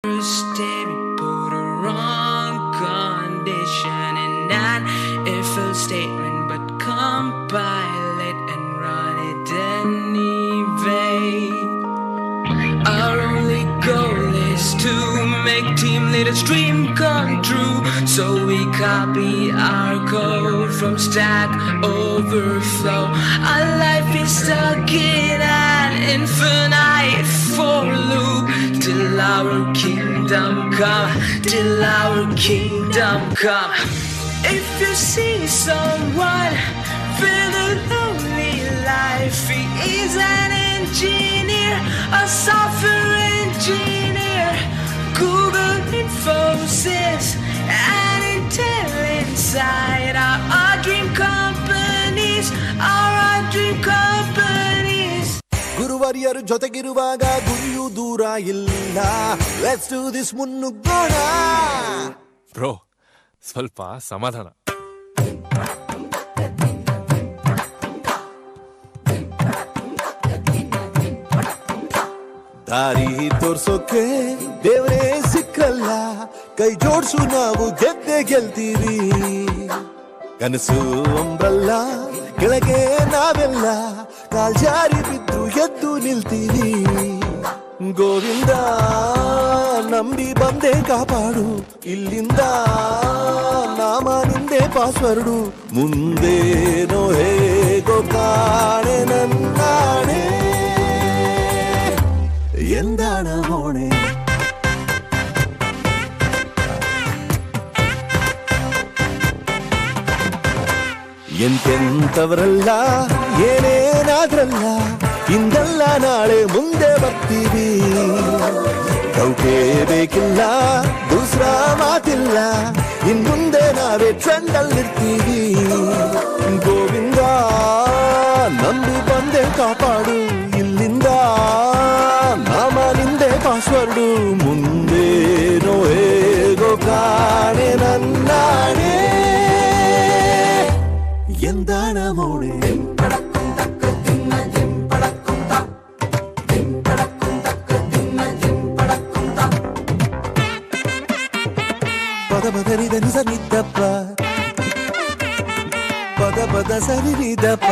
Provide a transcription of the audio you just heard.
First day we put a wrong condition in an if-else statement, but compile it and run it anyway. Our only goal is to make team leader's dream come true, so we copy our code from Stack Overflow. Our life is stuck in an infinite for loop till our kingdom come, till our kingdom come. If you see someone with a lonely life, he is an engineer, a software engineer. Google Infosys and Intel inside are our dream companies, are our dream companies. ಗುರುವರಿಯರು ಜೊತೆಗಿರುವಾಗ ಗುರಿಯು ದೂರ ಇಲ್ಲ. Let's do this ಮುನ್ನುಗ್ಗೋಣ. Bro ಸ್ವಲ್ಪ ಸಮಾಧಾನ. ದಾರಿ ತೋರ್ಸೋಕೆ ದೇವರೇ ಸಿಕ್ಕಲ್ಲ, ಕೈ ಜೋಡ್ಸು ನಾವು ಗೆದ್ದೆ ಗೆಲ್ತೀವಿ. ಕನಸು ಅಂಬಲ್ಲ ಕೆಳಗೆ ನಾವೆಲ್ಲ, ಕಾಲ್ಜಾರಿ ಬಿದ್ದು ಎದ್ದು ನಿಲ್ತೀವಿ. ಗೋವಿಂದ ನಂಬಿ ಬಂದೆ ಕಾಪಾಡು, ಇಲ್ಲಿಂದ ನಾಮ ನಿಂದೆ ಪಾಸ್ವರ್ಡು. ಮುಂದೇನೋ ಹೇಗೋ ಕಾಣೆ ನನ್ನಾಣೆ, ಎಂದಾಣ ಹೋಣೆ. ಎಂತೆಂಥವರಲ್ಲ ಏನೇನಾದ್ರಲ್ಲ, ಇಂದಲ್ಲ ನಾಳೆ ಮುಂದೆ ಬರ್ತೀವಿ. ಕೌಟೆ ಬೇಕಿಲ್ಲ, ದೂಸ್ರ ಮಾತಿಲ್ಲ, ಇನ್ಮುಂದೆ ನಾವೇ ಟ್ರೆಂಡಲ್ಲಿರ್ತೀವಿ. ಗೋವಿಂದ ನಂಬಿ ಬಂದೆ ಕಾಪಾಡು, ಇಲ್ಲಿಂದ ನಾಮ ನಿಂದೆ ಪಾಸ್ವರ್ಡು. ಮುಂದೇನೋ ಹೇಗೋ ಕಾಣೆ ನನ್ನಾಣೆ, ಎಂದಾಣ ಮೋಣೆ. ಪದ ಬದರಿದ ನಿಜ ನಿದ್ದಪ್ಪ, ಪದ ಪದ ಸರಿ ನಿದ್ದಪ್ಪ.